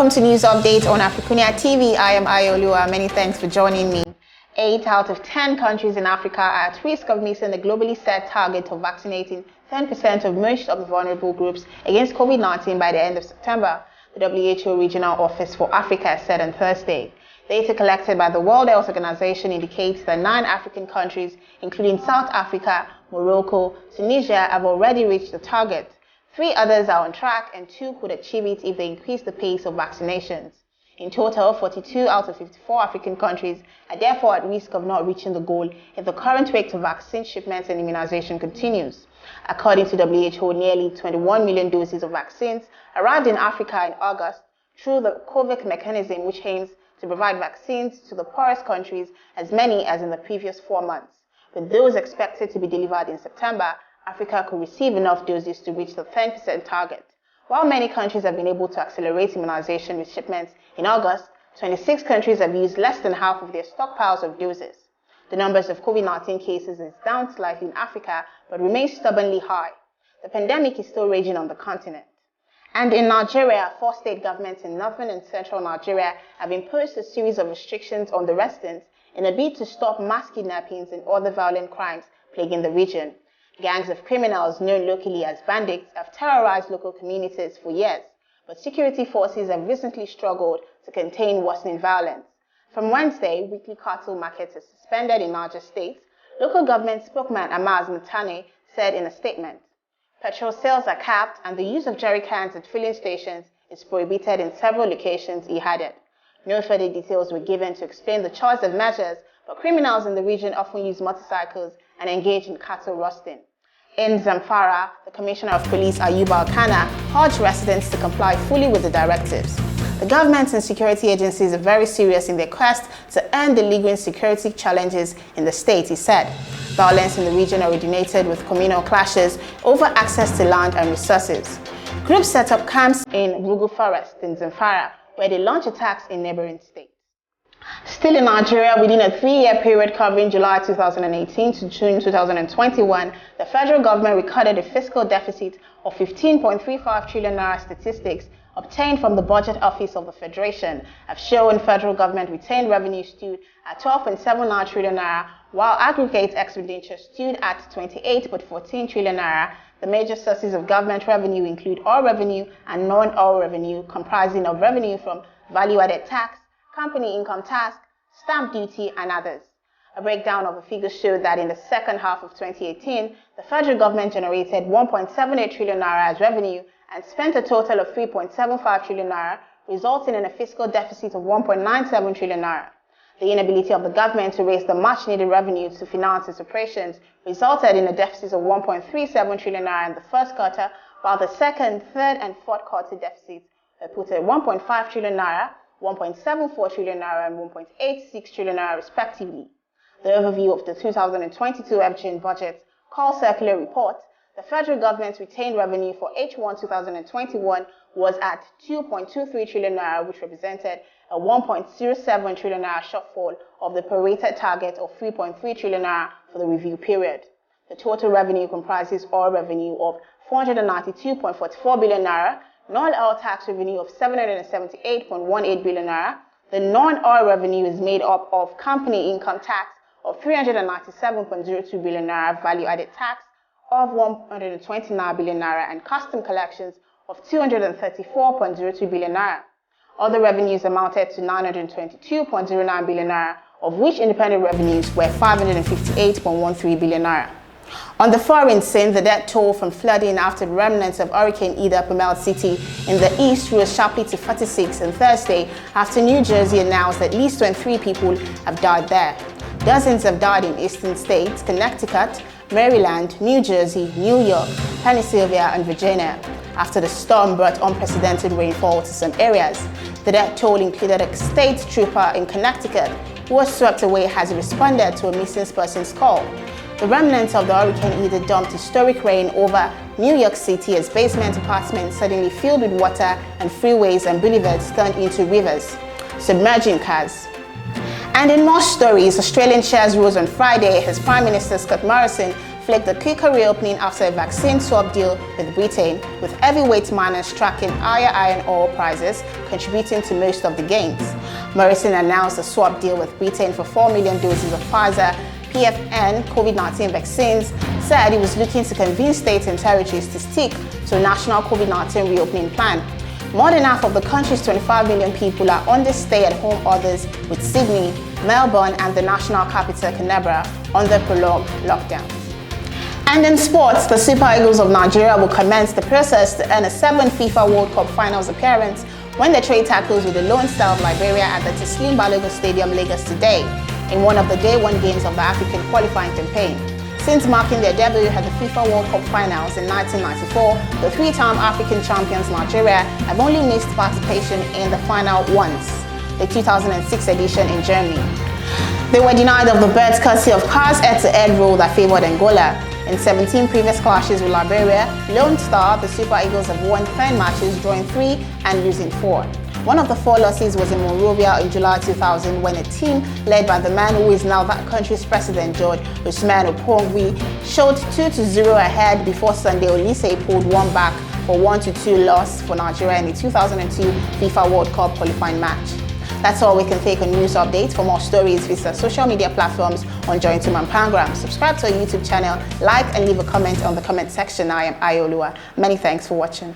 Welcome to News Update on AFRICUNIA TV. I am Ayooluwa. Many thanks for joining me. 8 out of 10 countries in Africa are at risk of missing the globally set target of vaccinating 10% of most of the vulnerable groups against COVID-19 by the end of September, the WHO Regional Office for Africa said on Thursday. Data collected by the World Health Organization indicates that 9 African countries, including South Africa, Morocco, Tunisia, have already reached the target. 3 others are on track and 2 could achieve it if they increase the pace of vaccinations. In total, 42 out of 54 African countries are therefore at risk of not reaching the goal if the current rate of vaccine shipments and immunization continues. According to WHO, nearly 21 million doses of vaccines arrived in Africa in August through the COVAX mechanism, which aims to provide vaccines to the poorest countries, as many as in the previous 4 months. With those expected to be delivered in September, Africa could receive enough doses to reach the 10% target. While many countries have been able to accelerate immunization with shipments in August, 26 countries have used less than half of their stockpiles of doses. The numbers of COVID-19 cases is down slightly in Africa, but remains stubbornly high. The pandemic is still raging on the continent. And in Nigeria, 4 state governments in northern and central Nigeria have imposed a series of restrictions on the residents in a bid to stop mass kidnappings and other violent crimes plaguing the region. Gangs of criminals known locally as bandits have terrorized local communities for years, but security forces have recently struggled to contain worsening violence. From Wednesday, weekly cattle markets are suspended in Niger State, local government spokesman Amaz Mutane said in a statement. Petrol sales are capped and the use of jerry cans at filling stations is prohibited in several locations, he added. No further details were given to explain the choice of measures, but criminals in the region often use motorcycles and engage in cattle roasting. In Zamfara, the Commissioner of Police Ayooluwa urged residents to comply fully with the directives. The government and security agencies are very serious in their quest to end the lingering security challenges in the state, he said. Violence in the region originated with communal clashes over access to land and resources. Groups set up camps in Rugu Forest in Zamfara, where they launch attacks in neighboring states. Still in Nigeria, within a 3-year period covering July 2018 to June 2021, the federal government recorded a fiscal deficit of 15.35 trillion naira. Statistics obtained from the Budget Office of the Federation have shown federal government retained revenue stood at 12.79 trillion naira, while aggregate expenditure stood at 28.14 trillion naira. The major sources of government revenue include oil revenue and non-oil revenue, comprising of revenue from value-added tax, company income tax, stamp duty, and others. A breakdown of the figures showed that in the second half of 2018, the federal government generated 1.78 trillion naira as revenue and spent a total of 3.75 trillion naira, resulting in a fiscal deficit of 1.97 trillion naira. The inability of the government to raise the much-needed revenue to finance its operations resulted in a deficit of 1.37 trillion naira in the first quarter, while the second, third, and fourth quarter deficits were put at 1.5 trillion naira, 1.74 trillion naira and 1.86 trillion naira respectively. The overview of the 2022 FGN budget, called Circular Report, the federal government's retained revenue for H1 2021 was at 2.23 trillion naira, which represented a 1.07 trillion naira shortfall of the prorated target of 3.3 trillion naira for the review period. The total revenue comprises oil revenue of 492.44 billion naira, non-oil tax revenue of 778.18 billion naira. The non-oil revenue is made up of company income tax of 397.02 billion naira, value-added tax of 129 billion naira, and custom collections of 234.02 billion naira. Other revenues amounted to 922.09 billion naira, of which independent revenues were 558.13 billion naira. On the foreign scene, the death toll from flooding after the remnants of Hurricane Ida Pumal City in the east rose sharply to 46 on Thursday after New Jersey announced at least 23 people have died there. Dozens have died in eastern states, Connecticut, Maryland, New Jersey, New York, Pennsylvania, and Virginia, after the storm brought unprecedented rainfall to some areas. The death toll included a state trooper in Connecticut who was swept away as he responded to a missing person's call. The remnants of the Hurricane Ida dumped historic rain over New York City as basement apartments suddenly filled with water and freeways and boulevards turned into rivers, submerging cars. And in more stories, Australian shares rose on Friday as Prime Minister Scott Morrison flicked a quicker reopening after a vaccine swap deal with Britain, with heavyweight miners tracking higher iron ore prices, contributing to most of the gains. Morrison announced a swap deal with Britain for 4 million doses of Pfizer PFN COVID-19 vaccines, said he was looking to convince states and territories to stick to a national COVID-19 reopening plan. More than half of the country's 25 million people are under stay-at-home orders, with Sydney, Melbourne and the national capital Canberra under prolonged lockdowns. And in sports, the Super Eagles of Nigeria will commence the process to earn a 7th FIFA World Cup Finals appearance when the trade tackles with the Lone Star of Liberia at the Teslim Balogun Stadium, Lagos today, in one of the Day 1 games of the African qualifying campaign. Since marking their debut at the FIFA World Cup Finals in 1994, the three-time African champions Nigeria have only missed participation in the final once, the 2006 edition in Germany. They were denied of the berth courtesy of CAR's head-to-head rule that favored Angola. In 17 previous clashes with Liberia, Lone Star, the Super Eagles have won 10 matches, drawing 3 and losing 4. One of the 4 losses was in Monrovia in July 2000, when a team led by the man who is now that country's president, George Usman Opongwi, showed 2-0 ahead before Sunday Olise pulled one back for 1-2 loss for Nigeria in the 2002 FIFA World Cup qualifying match. That's all we can take on news updates. For more stories, visit social media platforms on Join to Man Pangram. Subscribe to our YouTube channel, like and leave a comment on the comment section. I am Ayooluwa. Many thanks for watching.